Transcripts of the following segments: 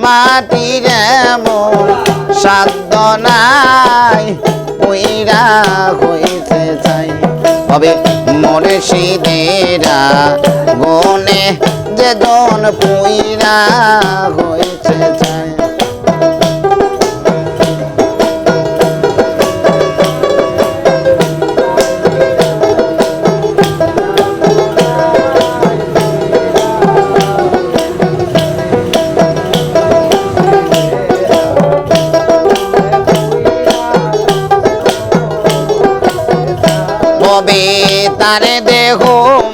মাটির এমন সাধ্য নাই পুইরা হইতে চাই হবে মুর্শিদেরা গুণে যেজন পুইরা হইতে চাই তারে দেহ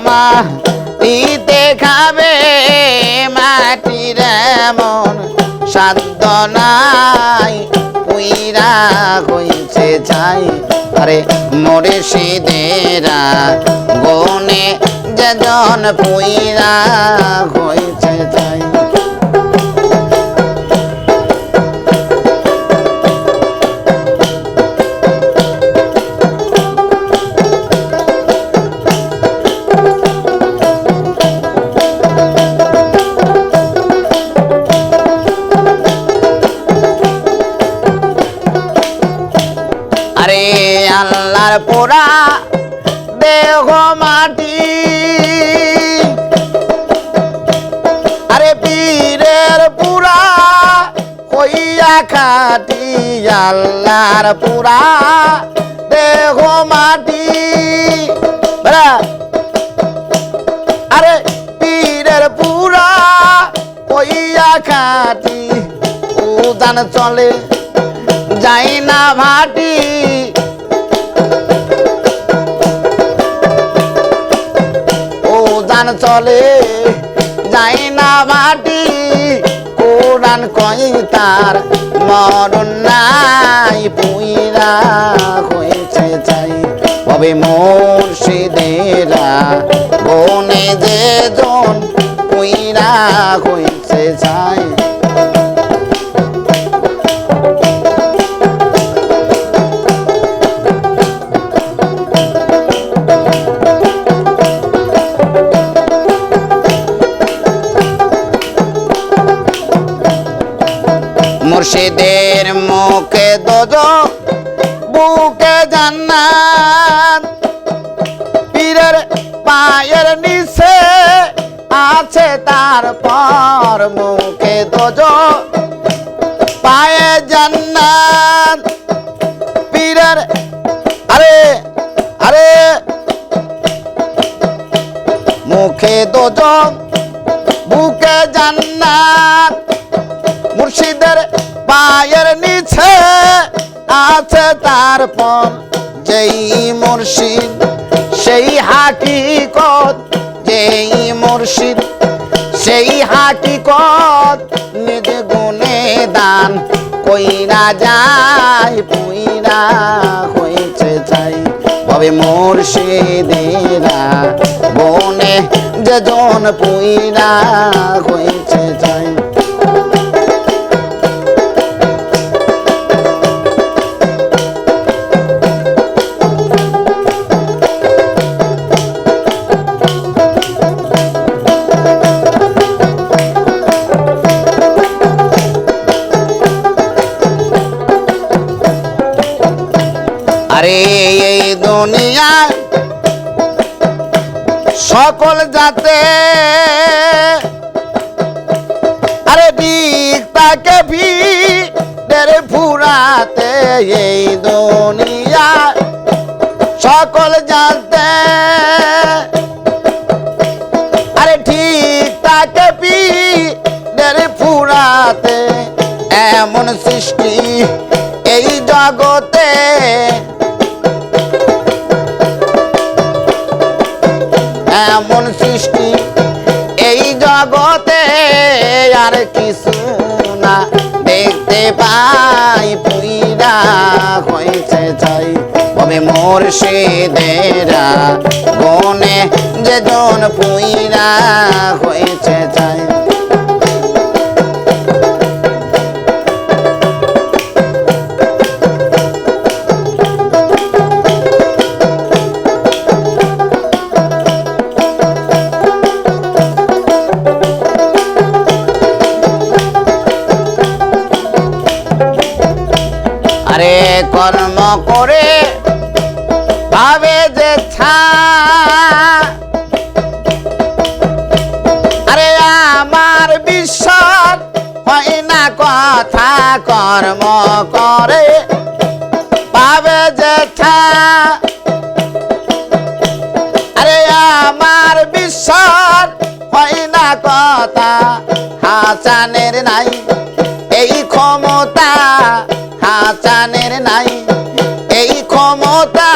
মাটিতে খাবে মাটির এমন সাধ্য নাই পুইরা হইছে চাই আরে মুর্শিদেরা গুণে যেজন পুইরা হইছে চাই আল্লাহর পোড়া দেহ মাটি আরে পীরের পুরা হইয়া খাটি আল্লাহর পুরা দেহ মাটি আরে পীরের পুরা হইয়া খাটি উদান চলে যাই না ভাটি উদান চলে যাই না ভাটি কোরআন কই তার মরণ নাই পুইরা হইছে চাই হবে মুর্শিদেরা গুণে যেজন পুইরা হইছে চাই মুর্শিদের মুখে দোজখ বুকে জান্নাত পীরের পায়ের নিচে আছে তারপর মুখে দোজখ পায়ে জান্নাত পীরের আরে আরে মুখে দোজখ বুকে জান্নাত মুর্শিদের পায়ের নিচে আছে তারপর যেই মুর্শিদ সেই হাকিকত যেই মুর্শিদ সেই হাকিকত নিজ গুণে দান কইরা যায় পুইরা হইছে চাই হবে মুর্শিদেরা গুণে যেজন পুইরা হইছে চাই আরে এই দুনিয়া সকল জাতে আরে বিক তাকে ভিড়ের ফুরাতে এই দুনিয়া সকল জাতে আরে ঠিক তাকে ভিড়ের ফুরাতে এমন সৃষ্টি এই জগতে এমন সৃষ্টি এই জগতে আর কিছু না দেখতে পাই পুইরা হইছে চাই হবে মুর্শিদেরা গুণে যেজন পুইরা হইছে চাই করে ভাবে যে ছা আরে আমার বিশ্বাস হয় না কথা কর্ম করে ভাবে যে ছা আরে আমার বিশ্বাস হয় না কথা হাসানের নাই এই ক্ষমতা হাসানের নাই এই ক্ষমতা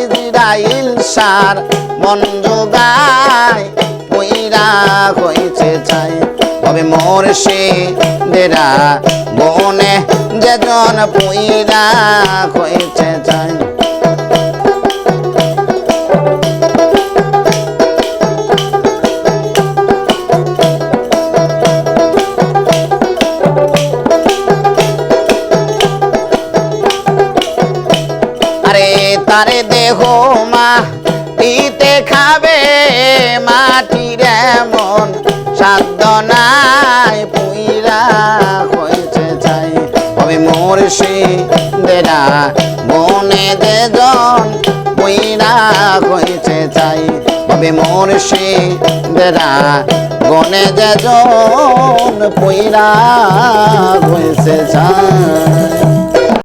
ইসরাইল সার মন যোগায় পইরা হইছে চাই তবে মোর সে দেরা বনে যেজন পইরা হইছে চাই তারে দেহ মাটিতে খাবে মাটির এমন সাধ্য নাই পুইরা হয়েছে চাই তবে মোর সে দেরা বনে যেজন পুইরা হয়েছে চাই তবে মোর সে দেরা বনে যেজন পুইরা হয়েছে চাই।